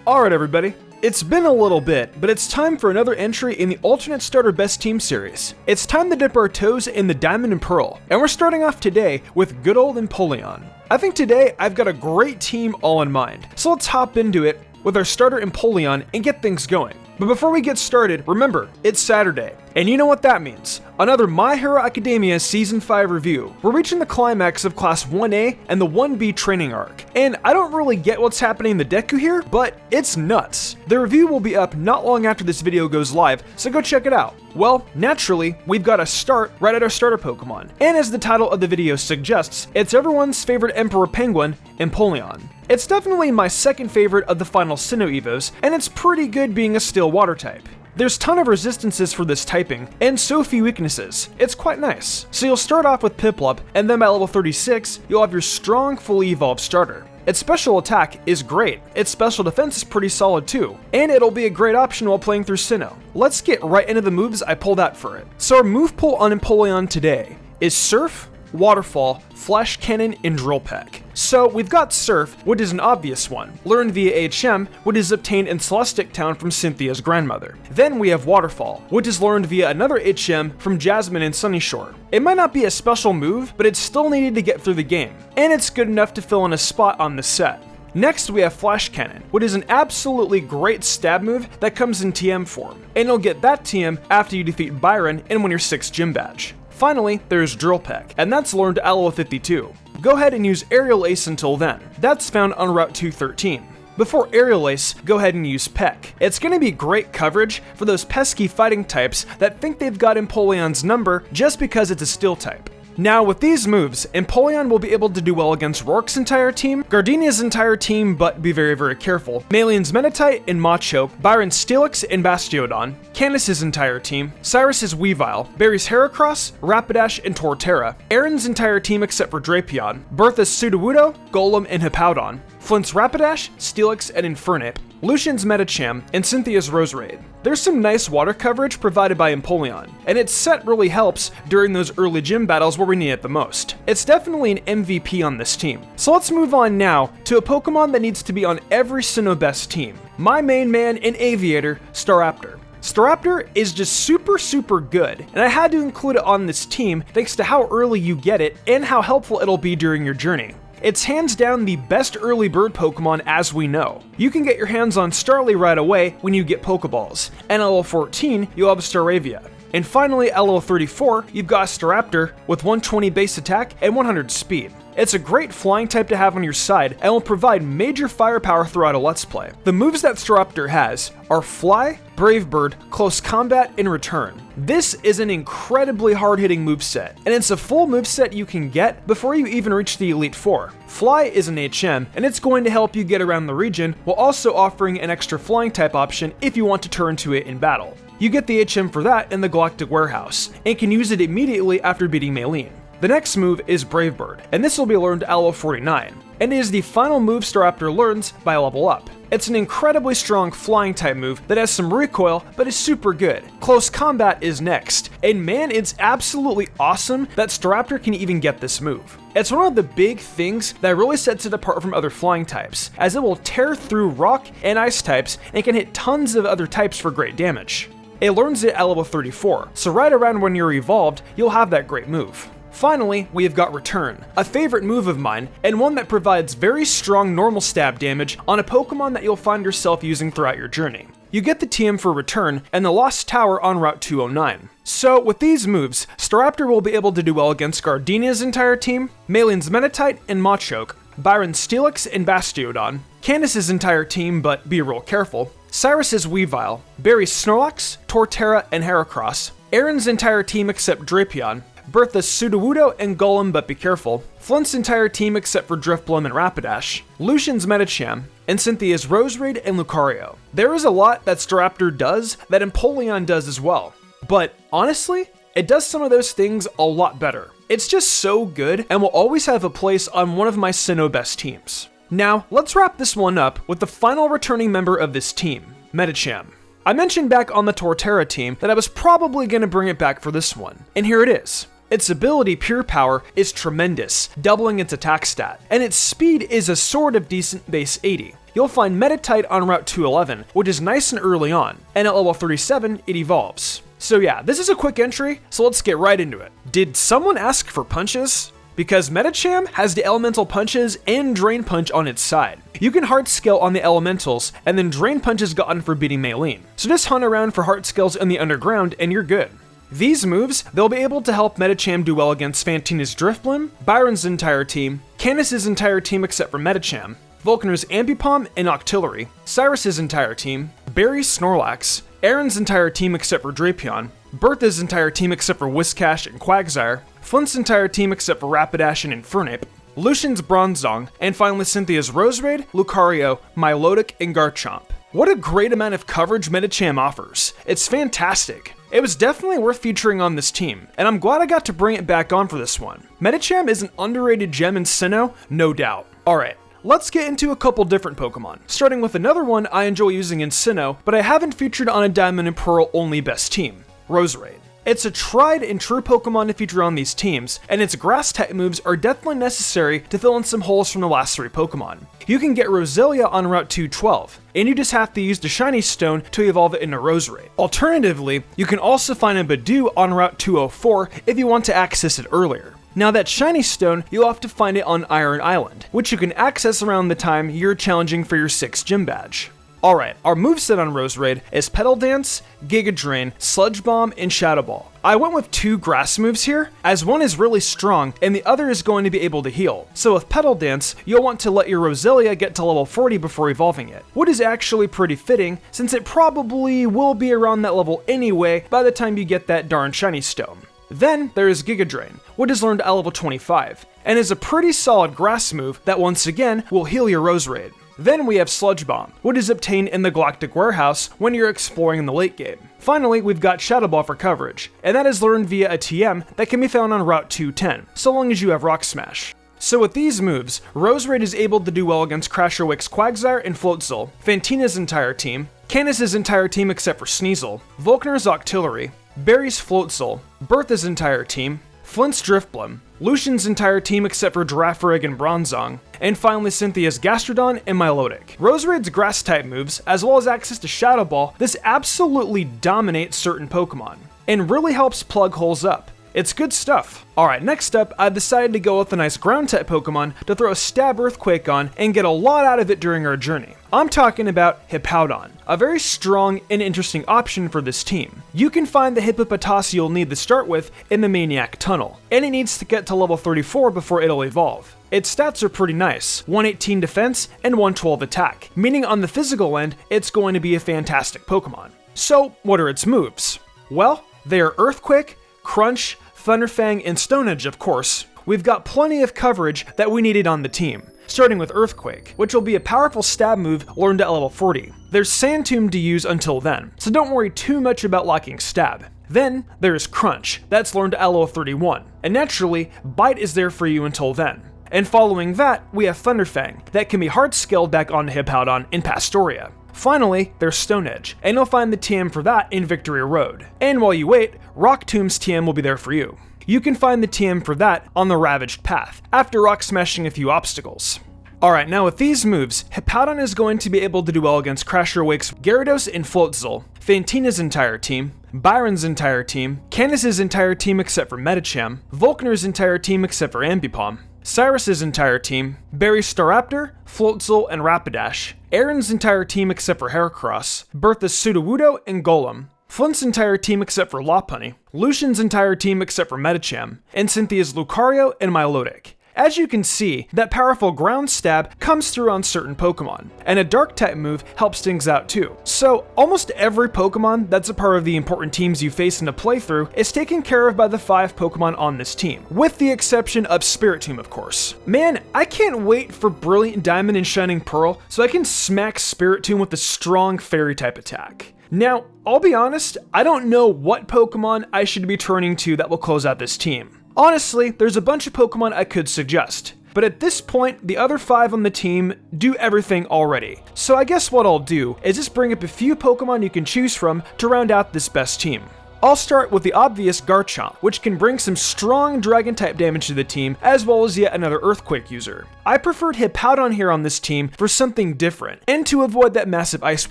Alright everybody, it's been a little bit, but it's time for another entry in the alternate starter best team series. It's time to dip our toes in the Diamond and Pearl, and we're starting off today with good old Empoleon. I think today I've got a great team all in mind, so let's hop into it with our starter Empoleon and get things going. But before we get started, remember, it's Saturday, and you know what that means. Another My Hero Academia Season 5 review. We're reaching the climax of Class 1A and the 1B training arc, and I don't really get what's happening in the Deku here, but it's nuts. The review will be up not long after this video goes live, so go check it out. Well, naturally, we've got to start right at our starter Pokemon, and as the title of the video suggests, it's everyone's favorite Emperor Penguin, Empoleon. It's definitely my second favorite of the final Sinnoh Evos, and it's pretty good being a Steel Water type. There's ton of resistances for this typing, and so few weaknesses. It's quite nice. So you'll start off with Piplup, and then by level 36, you'll have your strong, fully evolved starter. Its special attack is great, its special defense is pretty solid too, and it'll be a great option while playing through Sinnoh. Let's get right into the moves I pulled out for it. So our move pool on Empoleon today is Surf, Waterfall, Flash Cannon, and Drill Peck. So we've got Surf, which is an obvious one, learned via HM, which is obtained in Celestic Town from Cynthia's grandmother. Then we have Waterfall, which is learned via another HM from Jasmine in Sunyshore. It might not be a special move, but it's still needed to get through the game, and it's good enough to fill in a spot on this set. Next we have Flash Cannon, which is an absolutely great stab move that comes in TM form, and you'll get that TM after you defeat Byron and win your 6th gym badge. Finally, there's Drill Peck, and that's learned at level 52. Go ahead and use Aerial Ace until then. That's found on Route 213. Before Aerial Ace, go ahead and use Peck. It's going to be great coverage for those pesky fighting types that think they've got Empoleon's number just because it's a Steel type. Now with these moves, Empoleon will be able to do well against Rourke's entire team, Gardenia's entire team, but be very careful, Malion's Meditite and Machoke, Byron's Steelix and Bastiodon, Candace's entire team, Cyrus's Weavile, Barry's Heracross, Rapidash and Torterra, Aaron's entire team except for Drapion, Bertha's Sudowoodo, Golem and Hippodon, Flint's Rapidash, Steelix and Infernape, Lucian's Medecham, and Cynthia's Roserade. There's some nice water coverage provided by Empoleon, and its set really helps during those early gym battles where we need it the most. It's definitely an MVP on this team. So let's move on now to a Pokemon that needs to be on every Sinnoh best team. My main man and aviator, Starraptor. Starraptor is just super good, and I had to include it on this team thanks to how early you get it and how helpful it'll be during your journey. It's hands down the best early bird Pokemon as we know. You can get your hands on Starly right away when you get Pokeballs, and at level 14, you'll have Staravia. And finally, at level 34, you've got Staraptor with 120 base attack and 100 speed. It's a great flying type to have on your side and will provide major firepower throughout a Let's Play. The moves that Staraptor has are Fly, Brave Bird, Close Combat, and Return. This is an incredibly hard-hitting moveset, and it's a full moveset you can get before you even reach the Elite Four. Fly is an HM, and it's going to help you get around the region while also offering an extra flying type option if you want to turn to it in battle. You get the HM for that in the Galactic Warehouse, and can use it immediately after beating Maylene. The next move is Brave Bird, and this will be learned at level 49, and it is the final move Staraptor learns by level up. It's an incredibly strong flying type move that has some recoil, but is super good. Close Combat is next, and man, it's absolutely awesome that Staraptor can even get this move. It's one of the big things that really sets it apart from other flying types, as it will tear through rock and ice types and can hit tons of other types for great damage. It learns it at level 34, so right around when you're evolved, you'll have that great move. Finally, we have got Return, a favorite move of mine, and one that provides very strong normal stab damage on a Pokemon that you'll find yourself using throughout your journey. You get the TM for Return and the Lost Tower on Route 209. So with these moves, Staraptor will be able to do well against Gardenia's entire team, Mayleen's Meditite and Machoke, Byron's Steelix and Bastiodon, Candace's entire team, but be real careful, Cyrus's Weavile, Barry's Snorlax, Torterra and Heracross, Aaron's entire team except Drapion, Bertha's Sudowoodo and Golem, but be careful, Flint's entire team except for Drifblim and Rapidash, Lucian's Medecham, and Cynthia's Roserade and Lucario. There is a lot that Staraptor does that Empoleon does as well, but honestly, it does some of those things a lot better. It's just so good and will always have a place on one of my Sinnoh best teams. Now, let's wrap this one up with the final returning member of this team, Medecham. I mentioned back on the Torterra team that I was probably going to bring it back for this one, and here it is. Its ability, Pure Power, is tremendous, doubling its attack stat, and its speed is a sort of decent base 80. you'll find Meditite on Route 211, which is nice and early on, and at level 37, it evolves. So yeah, this is a quick entry, so let's get right into it. Did someone ask for punches? Because Medecham has the elemental punches and drain punch on its side. You can heart scale on the elementals, and then drain punch is gotten for beating Maylene. So just hunt around for heart scales in the underground and you're good. These moves, they'll be able to help Medecham do well against Fantina's Driftbloom, Byron's entire team, Candace's entire team except for Medecham, Vulcaner's Ambipom and Octillery, Cyrus's entire team, Barry's Snorlax, Aaron's entire team except for Drapion, Bertha's entire team except for Whiscash and Quagsire, Flint's entire team except for Rapidash and Infernape, Lucian's Bronzong, and finally Cynthia's Roserade, Lucario, Milotic, and Garchomp. What a great amount of coverage Medecham offers. It's fantastic. It was definitely worth featuring on this team, and I'm glad I got to bring it back on for this one. Medecham is an underrated gem in Sinnoh, no doubt. Alright, let's get into a couple different Pokemon, starting with another one I enjoy using in Sinnoh, but I haven't featured on a Diamond and Pearl only best team, Roserade. It's a tried and true Pokemon to feature on these teams, and its grass-type moves are definitely necessary to fill in some holes from the last 3 Pokemon. You can get Roselia on Route 212, and you just have to use the Shiny Stone to evolve it into Roserade. Alternatively, you can also find a Badoo on Route 204 if you want to access it earlier. Now that Shiny Stone, you'll have to find it on Iron Island, which you can access around the time you're challenging for your 6th gym badge. Alright, our moveset on Roserade is Petal Dance, Giga Drain, Sludge Bomb, and Shadow Ball. I went with 2 grass moves here, as one is really strong and the other is going to be able to heal. So with Petal Dance, you'll want to let your Roselia get to level 40 before evolving it, which is actually pretty fitting since it probably will be around that level anyway by the time you get that darn Shiny Stone. Then there is Giga Drain, which is learned at level 25, and is a pretty solid grass move that once again will heal your Roserade. Then we have Sludge Bomb, which is obtained in the Galactic Warehouse when you're exploring in the late game. Finally, we've got Shadow Ball for coverage, and that is learned via a TM that can be found on Route 210, so long as you have Rock Smash. So with these moves, Roserade is able to do well against Crasher Wick's Quagsire and Floatzel, Fantina's entire team, Candace's entire team except for Sneasel, Vulcaner's Octillery, Barry's Floatzel, Bertha's entire team, Flint's Driftbloom, Lucian's entire team except for Girafarig and Bronzong, and finally Cynthia's Gastrodon and Milotic. Roserade's grass-type moves, as well as access to Shadow Ball, this absolutely dominates certain Pokemon, and really helps plug holes up. It's good stuff. Alright, next up, I've decided to go with a nice ground-type Pokemon to throw a Stab Earthquake on and get a lot out of it during our journey. I'm talking about Hippodon, a very strong and interesting option for this team. You can find the Hippopotas you'll need to start with in the Maniac Tunnel, and it needs to get to level 34 before it'll evolve. Its stats are pretty nice, 118 defense and 112 attack, meaning on the physical end, it's going to be a fantastic Pokemon. So, what are its moves? Well, they are Earthquake, Crunch, Thunderfang, and Stone Edge, of course. We've got plenty of coverage that we needed on the team, starting with Earthquake, which will be a powerful stab move learned at level 40. There's Sand Tomb to use until then, so don't worry too much about locking stab. Then, there's Crunch, that's learned at level 31, and naturally, Bite is there for you until then. And following that, we have Thunderfang, that can be hard scaled back onto Hippodon in Pastoria. Finally, there's Stone Edge, and you'll find the TM for that in Victory Road. And while you wait, Rock Tomb's TM will be there for you. You can find the TM for that on the Ravaged Path, after rock smashing a few obstacles. Alright, now with these moves, Hippodon is going to be able to do well against Crasher Wake's Gyarados and Floatzel, Fantina's entire team, Byron's entire team, Candace's entire team except for Medecham, Vulcaner's entire team except for Ambipom, Cyrus's entire team, Barry's Starraptor, Floatzel, and Rapidash, Aaron's entire team except for Heracross, Bertha's Sudowoodo and Golem, Flint's entire team except for Lopunny, Lucian's entire team except for Medecham, and Cynthia's Lucario and Milotic. As you can see, that powerful ground stab comes through on certain Pokemon, and a dark type move helps things out too. So almost every Pokemon that's a part of the important teams you face in a playthrough is taken care of by the 5 Pokemon on this team, with the exception of Spiritomb of course. Man, I can't wait for Brilliant Diamond and Shining Pearl so I can smack Spiritomb with a strong Fairy type attack. Now, I'll be honest, I don't know what Pokemon I should be turning to that will close out this team. Honestly, there's a bunch of Pokemon I could suggest, but at this point, the other 5 on the team do everything already. So I guess what I'll do is just bring up a few Pokemon you can choose from to round out this best team. I'll start with the obvious Garchomp, which can bring some strong Dragon-type damage to the team, as well as yet another Earthquake user. I preferred Hippodon here on this team for something different, and to avoid that massive ice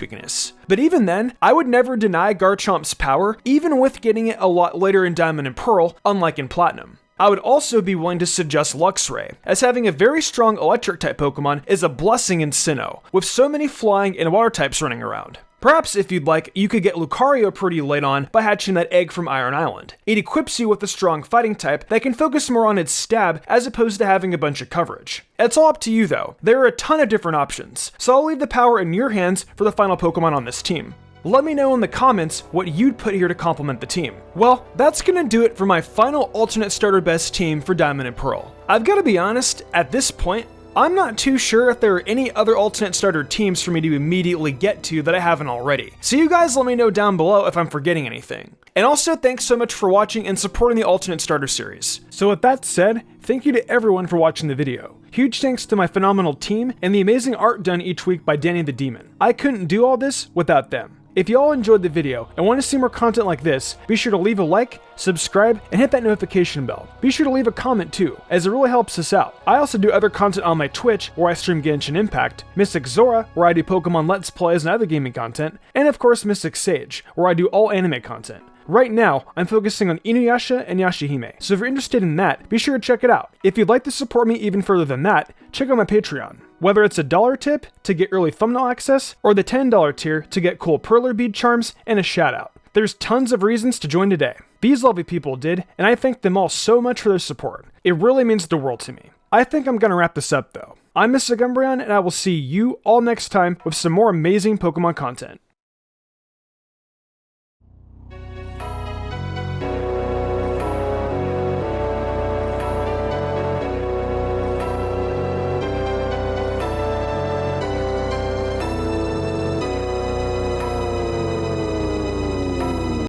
weakness. But even then, I would never deny Garchomp's power, even with getting it a lot later in Diamond and Pearl, unlike in Platinum. I would also be willing to suggest Luxray, as having a very strong Electric-type Pokemon is a blessing in Sinnoh, with so many flying and water types running around. Perhaps, if you'd like, you could get Lucario pretty late on by hatching that egg from Iron Island. It equips you with a strong fighting type that can focus more on its stab as opposed to having a bunch of coverage. It's all up to you though. There are a ton of different options, so I'll leave the power in your hands for the final Pokemon on this team. Let me know in the comments what you'd put here to complement the team. Well, that's gonna do it for my final alternate starter best team for Diamond and Pearl. I've gotta be honest, at this point, I'm not too sure if there are any other alternate starter teams for me to immediately get to that I haven't already. So you guys let me know down below if I'm forgetting anything. And also thanks so much for watching and supporting the alternate starter series. So with that said, thank you to everyone for watching the video. Huge thanks to my phenomenal team and the amazing art done each week by Danny the Demon. I couldn't do all this without them. If you all enjoyed the video and want to see more content like this, be sure to leave a like, subscribe, and hit that notification bell. Be sure to leave a comment too, as it really helps us out. I also do other content on my Twitch, where I stream Genshin Impact, Mystic Zora, where I do Pokemon Let's Plays and other gaming content, and of course MysticSage, where I do all anime content. Right now, I'm focusing on Inuyasha and Yashahime, so if you're interested in that, be sure to check it out. If you'd like to support me even further than that, check out my Patreon. Whether it's a $1 tip to get early thumbnail access, or the $10 tier to get cool Perler bead charms and a shout out. There's tons of reasons to join today. These lovely people did, and I thank them all so much for their support. It really means the world to me. I think I'm gonna wrap this up though. I'm Mr. Umbreon, and I will see you all next time with some more amazing Pokemon content.